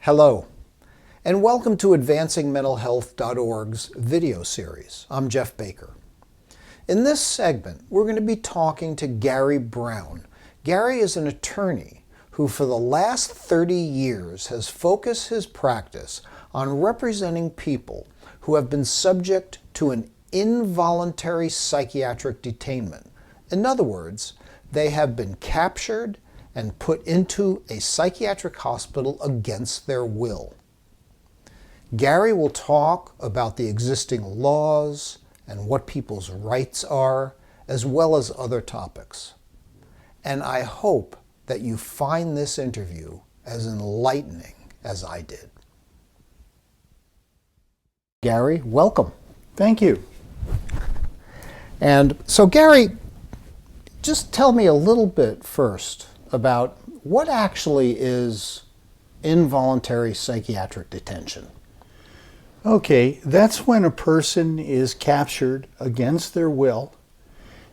Hello, and welcome to AdvancingMentalHealth.org's video series. I'm Jeff Baker. In this segment, we're going to be talking to Gary Brown. Gary is an attorney who for the last 30 years has focused his practice on representing people who have been subject to an involuntary psychiatric detainment. In other words, they have been captured and put into a psychiatric hospital against their will. Gary will talk about the existing laws and what people's rights are, as well as other topics. And I hope that you find this interview as enlightening as I did. Gary, welcome. Thank you. And so Gary, just tell me a little bit first about what actually is involuntary psychiatric detention. Okay, that's when a person is captured against their will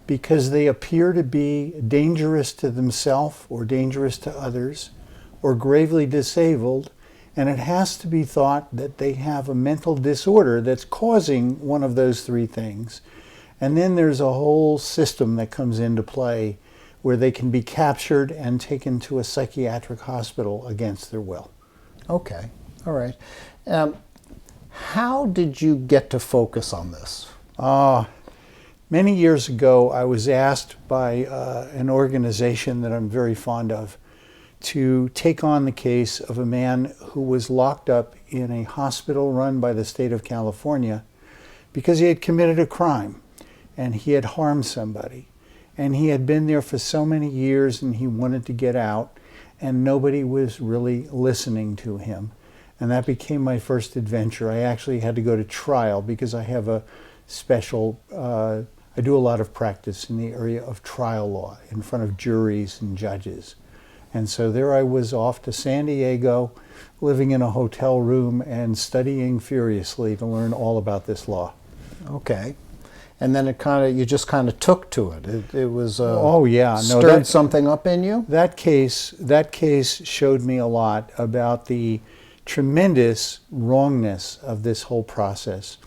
because they appear to be dangerous to themselves or dangerous to others or gravely disabled, and it has to be thought that they have a mental disorder that's causing one of those three things. And then there's a whole system that comes into play where they can be captured and taken to a psychiatric hospital against their will. Okay, all right. How did you get to focus on this? Many years ago, I was asked by an organization that I'm very fond of to take on the case of a man who was locked up in a hospital run by the state of California because he had committed a crime and he had harmed somebody. And he had been there for so many years and he wanted to get out, and nobody was really listening to him. And that became my first adventure. I actually had to go to trial because I have a special, I do a lot of practice in the area of trial law in front of juries and judges. And so there I was off to San Diego, living in a hotel room and studying furiously to learn all about this law. Okay. And then you just kind of took to it. It was oh yeah, stirred something up in you. That case showed me a lot about the tremendous wrongness of this whole process.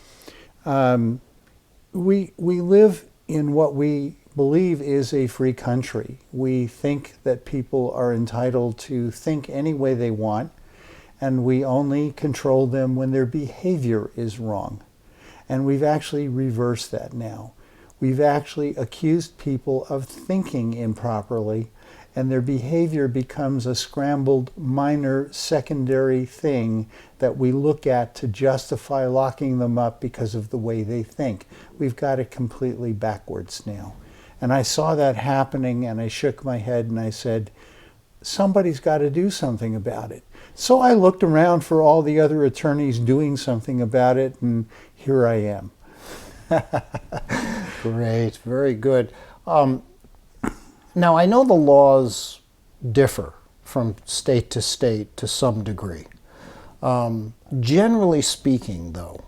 We live in what we believe is a free country. We think that people are entitled to think any way they want, and we only control them when their behavior is wrong. And we've actually reversed that now. We've actually accused people of thinking improperly, and their behavior becomes a scrambled minor secondary thing that we look at to justify locking them up because of the way they think. We've got it completely backwards now. And I saw that happening and I shook my head and I said, somebody's got to do something about it. So I looked around for all the other attorneys doing something about it, and here I am. Great, very good. Now, I know the laws differ from state to some degree. Generally speaking, though,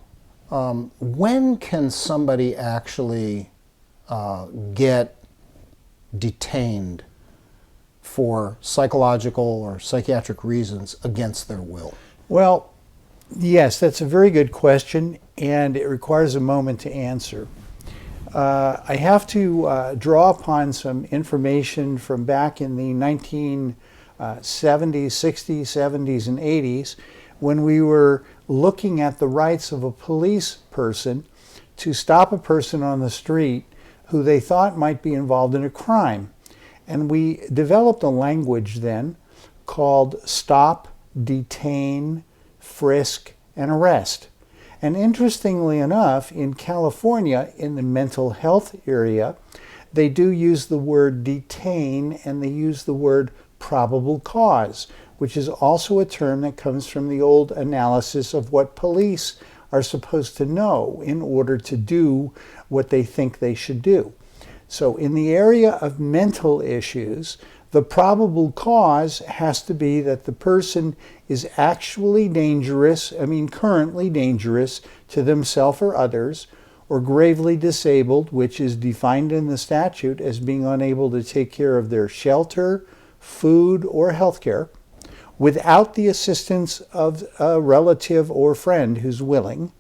when can somebody actually get detained for psychological or psychiatric reasons against their will? Well, yes, that's a very good question, and it requires a moment to answer. I have to draw upon some information from back in the 1970s, 60s, 70s, and 80s, when we were looking at the rights of a police person to stop a person on the street who they thought might be involved in a crime. And we developed a language then called stop, detain, frisk, and arrest. And interestingly enough, in California, in the mental health area, they do use the word detain and they use the word probable cause, which is also a term that comes from the old analysis of what police are supposed to know in order to do what they think they should do. So in the area of mental issues, the probable cause has to be that the person is actually dangerous, currently dangerous to themselves or others, or gravely disabled, which is defined in the statute as being unable to take care of their shelter, food, or health care, without the assistance of a relative or friend who's willing.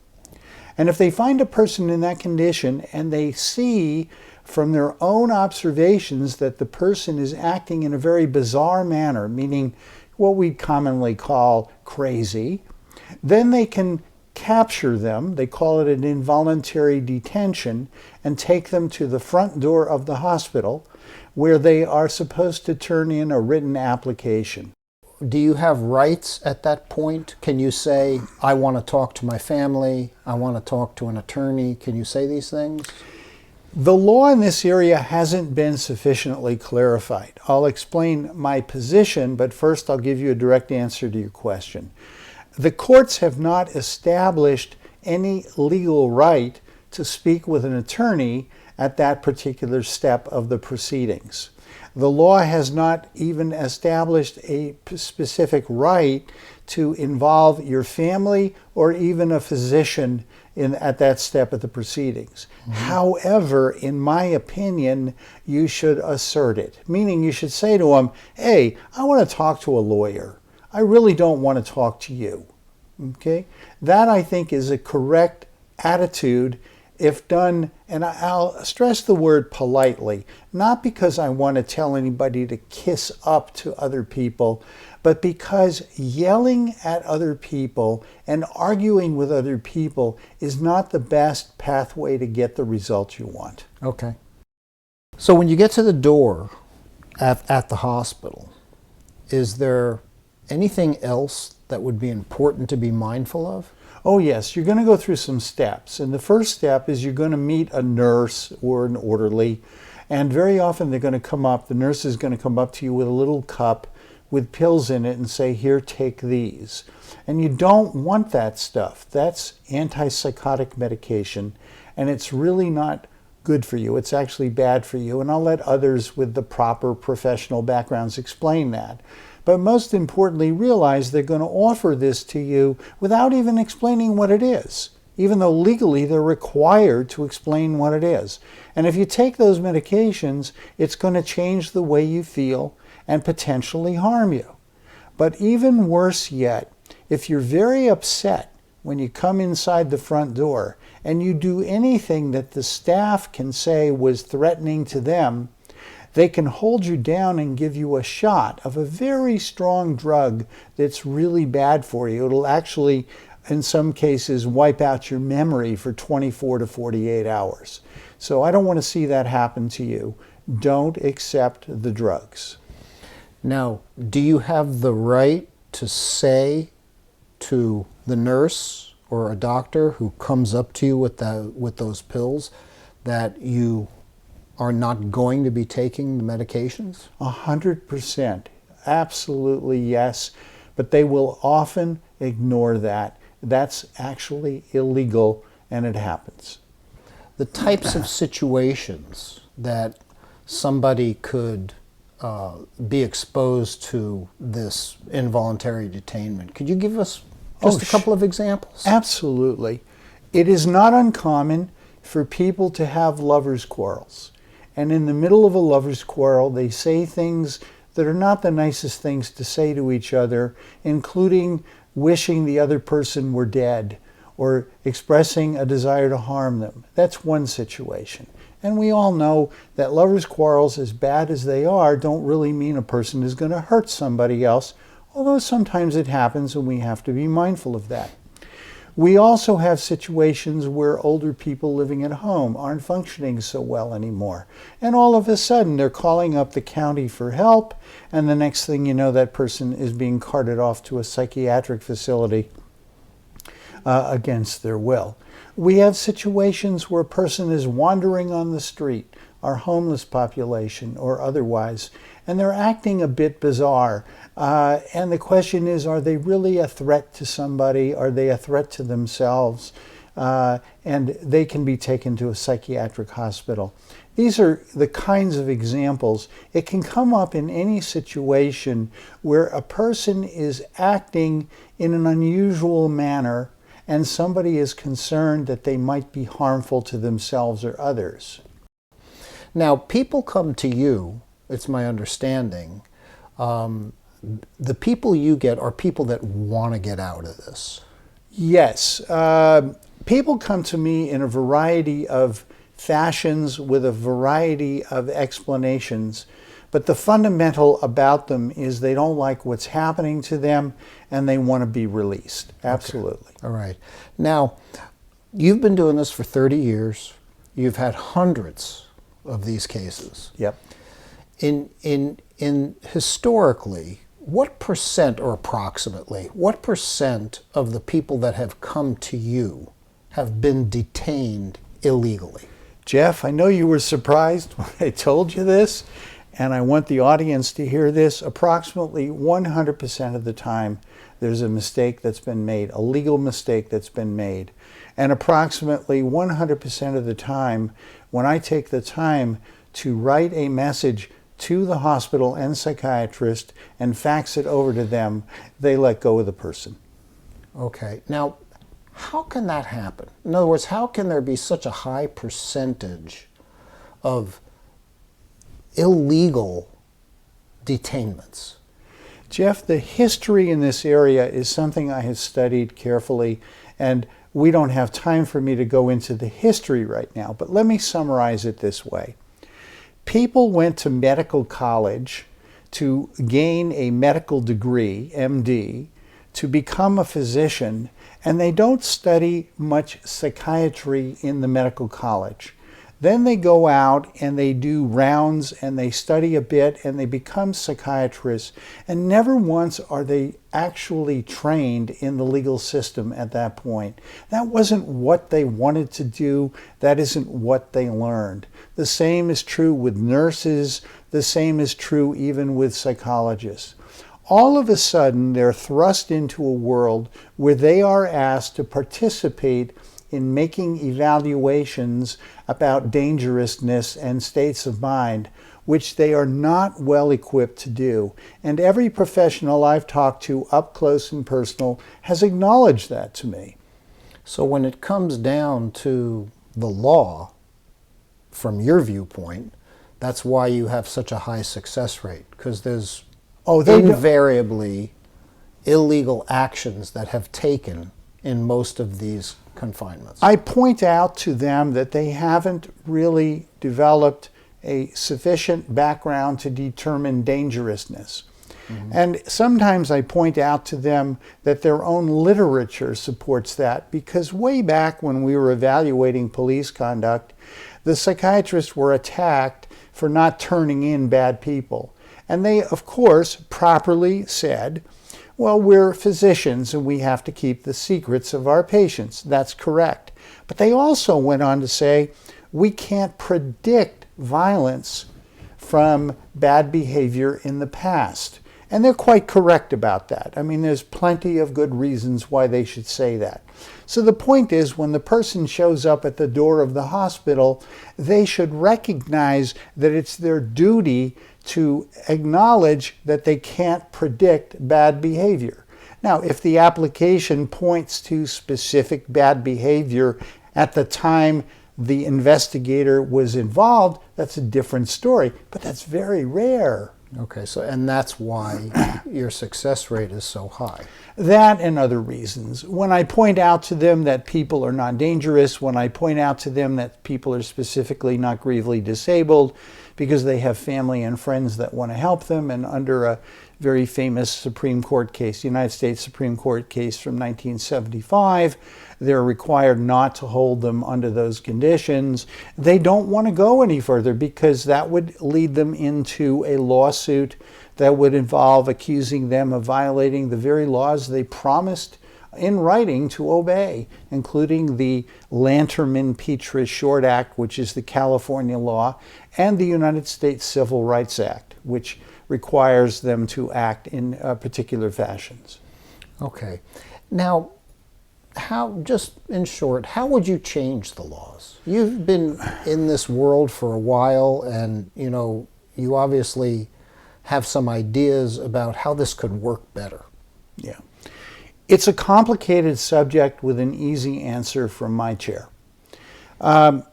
And if they find a person in that condition and they see from their own observations that the person is acting in a very bizarre manner, meaning what we commonly call crazy, then they can capture them, they call it an involuntary detention, and take them to the front door of the hospital where they are supposed to turn in a written application. Do you have rights at that point? Can you say, I want to talk to my family, I want to talk to an attorney? Can you say these things? The law in this area hasn't been sufficiently clarified. I'll explain my position, but first I'll give you a direct answer to your question. The courts have not established any legal right to speak with an attorney at that particular step of the proceedings. The law has not even established a specific right to involve your family or even a physician at that step of the proceedings. Mm-hmm. However, in my opinion, you should assert it, meaning you should say to them, hey, I want to talk to a lawyer. I really don't want to talk to you. Okay? That, I think, is a correct attitude if done, and I'll stress the word politely, not because I want to tell anybody to kiss up to other people, but because yelling at other people and arguing with other people is not the best pathway to get the results you want. Okay. So when you get to the door at the hospital, is there anything else that would be important to be mindful of? Oh yes, you're going to go through some steps. And the first step is you're going to meet a nurse or an orderly. And very often they're going to come up, the nurse is going to come up to you with a little cup with pills in it and say, here, take these. And you don't want that stuff. That's antipsychotic medication. And it's really not good for you. It's actually bad for you. And I'll let others with the proper professional backgrounds explain that. But most importantly, realize they're going to offer this to you without even explaining what it is, even though legally they're required to explain what it is. And if you take those medications, it's going to change the way you feel and potentially harm you. But even worse yet, if you're very upset when you come inside the front door and you do anything that the staff can say was threatening to them, they can hold you down and give you a shot of a very strong drug that's really bad for you. It'll actually, in some cases, wipe out your memory for 24 to 48 hours. So I don't want to see that happen to you. Don't accept the drugs. Now, do you have the right to say to the nurse or a doctor who comes up to you with those pills that you are not going to be taking the medications? 100%. Absolutely yes. But they will often ignore that. That's actually illegal, and it happens. The types of situations that somebody could be exposed to this involuntary detainment. Could you give us just a couple of examples? Absolutely. It is not uncommon for people to have lovers' quarrels. And in the middle of a lover's quarrel, they say things that are not the nicest things to say to each other, including wishing the other person were dead or expressing a desire to harm them. That's one situation. And we all know that lovers' quarrels, as bad as they are, don't really mean a person is going to hurt somebody else, although sometimes it happens and we have to be mindful of that. We also have situations where older people living at home aren't functioning so well anymore. And all of a sudden they're calling up the county for help, and the next thing you know, that person is being carted off to a psychiatric facility against their will. We have situations where a person is wandering on the street, our homeless population or otherwise, and they're acting a bit bizarre. And the question is, are they really a threat to somebody? Are they a threat to themselves? And they can be taken to a psychiatric hospital. These are the kinds of examples. It can come up in any situation where a person is acting in an unusual manner and somebody is concerned that they might be harmful to themselves or others. Now, people come to you, it's my understanding, the people you get are people that want to get out of this. Yes. People come to me in a variety of fashions with a variety of explanations, but the fundamental about them is they don't like what's happening to them and they want to be released. Absolutely. Okay. All right. Now, you've been doing this for 30 years. You've had hundreds of these cases. Yep. In historically, what percent, or approximately, what percent of the people that have come to you have been detained illegally? Jeff, I know you were surprised when I told you this, and I want the audience to hear this. Approximately 100% of the time, there's a mistake that's been made, a legal mistake that's been made. And approximately 100% of the time, when I take the time to write a message to the hospital and psychiatrist and fax it over to them, they let go of the person. Okay. Now, how can that happen? In other words, how can there be such a high percentage of illegal detainments? Jeff, the history in this area is something I have studied carefully, and we don't have time for me to go into the history right now, but let me summarize it this way. People went to medical college to gain a medical degree, MD, to become a physician, and they don't study much psychiatry in the medical college. Then they go out and they do rounds and they study a bit and they become psychiatrists, and never once are they actually trained in the legal system at that point. That wasn't what they wanted to do. That isn't what they learned. The same is true with nurses. The same is true even with psychologists. All of a sudden, they're thrust into a world where they are asked to participate in making evaluations about dangerousness and states of mind, which they are not well equipped to do. And every professional I've talked to up close and personal has acknowledged that to me. So when it comes down to the law, from your viewpoint, that's why you have such a high success rate, because there's invariably illegal actions that have taken in most of these confinements. I point out to them that they haven't really developed a sufficient background to determine dangerousness. Mm-hmm. And sometimes I point out to them that their own literature supports that, because way back when we were evaluating police conduct, the psychiatrists were attacked for not turning in bad people. And they, of course, properly said, well, we're physicians and we have to keep the secrets of our patients. That's correct. But they also went on to say, we can't predict violence from bad behavior in the past. And they're quite correct about that. I mean, there's plenty of good reasons why they should say that. So the point is, when the person shows up at the door of the hospital, they should recognize that it's their duty to acknowledge that they can't predict bad behavior. Now, if the application points to specific bad behavior at the time the investigator was involved, that's a different story, but that's very rare. Okay, so and that's why your success rate is so high. That and other reasons. When I point out to them that people are not dangerous, when I point out to them that people are specifically not gravely disabled because they have family and friends that want to help them, and under a very famous Supreme Court case, the United States Supreme Court case from 1975, they're required not to hold them under those conditions. They don't want to go any further because that would lead them into a lawsuit that would involve accusing them of violating the very laws they promised in writing to obey, including the Lanterman-Petrus Short Act, which is the California law, and the United States Civil Rights Act, which requires them to act in particular fashions. Okay. Now, just in short, how would you change the laws? You've been in this world for a while, and you obviously have some ideas about how this could work better. Yeah. It's a complicated subject with an easy answer from my chair.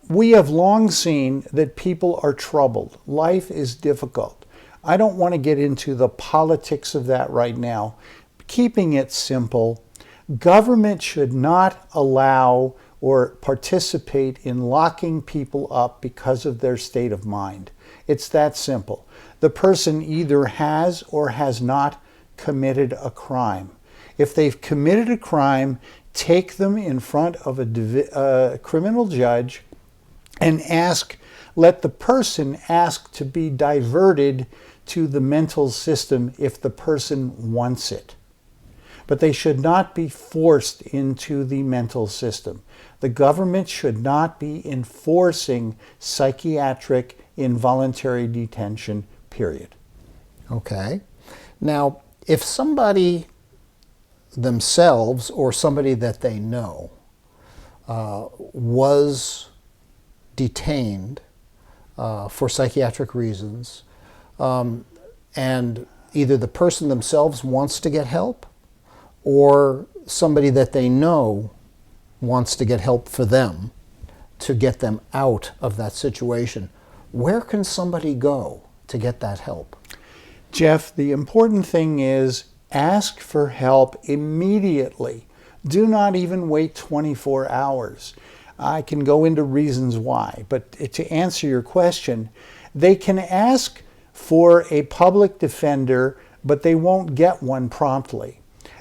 We have long seen that people are troubled. Life is difficult. I don't want to get into the politics of that right now. Keeping it simple, government should not allow or participate in locking people up because of their state of mind. It's that simple. The person either has or has not committed a crime. If they've committed a crime, take them in front of a criminal judge and let the person ask to be diverted to the mental system if the person wants it. But they should not be forced into the mental system. The government should not be enforcing psychiatric involuntary detention, period. Okay. Now, if somebody themselves or somebody that they know was detained for psychiatric reasons, and either the person themselves wants to get help or somebody that they know wants to get help for them to get them out of that situation, where can somebody go to get that help? Jeff, the important thing is ask for help immediately. Do not even wait 24 hours. I can go into reasons why, but to answer your question, they can ask for a public defender, but they won't get one promptly.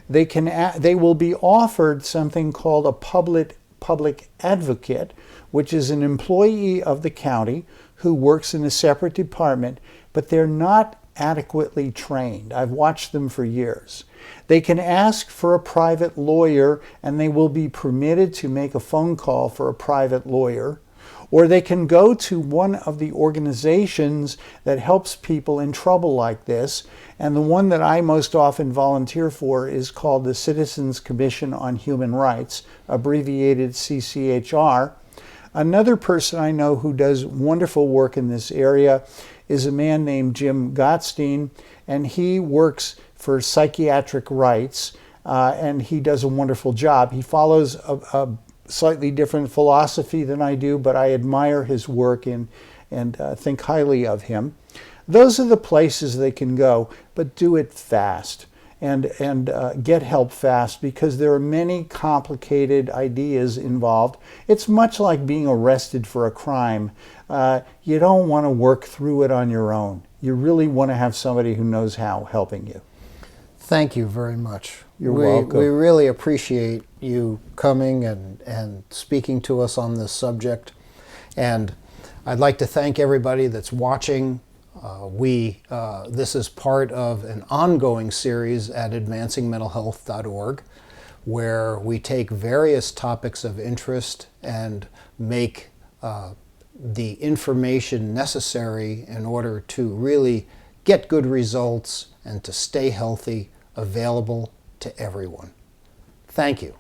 They will be offered something called a public advocate, which is an employee of the county who works in a separate department, but they're not adequately trained. I've watched them for years. They can ask for a private lawyer, and they will be permitted to make a phone call for a private lawyer. Or they can go to one of the organizations that helps people in trouble like this. And the one that I most often volunteer for is called the Citizens Commission on Human Rights, abbreviated CCHR. Another person I know who does wonderful work in this area is a man named Jim Gottstein, and he works for psychiatric rights, and he does a wonderful job. He follows a slightly different philosophy than I do, but I admire his work and think highly of him. Those are the places they can go, but do it fast and get help fast, because there are many complicated ideas involved. It's much like being arrested for a crime. You don't want to work through it on your own. You really want to have somebody who knows how helping you. Thank you very much. You're welcome. We really appreciate you coming and speaking to us on this subject. And I'd like to thank everybody that's watching. This is part of an ongoing series at advancingmentalhealth.org, where we take various topics of interest and make the information necessary in order to really get good results and to stay healthy available to everyone. Thank you.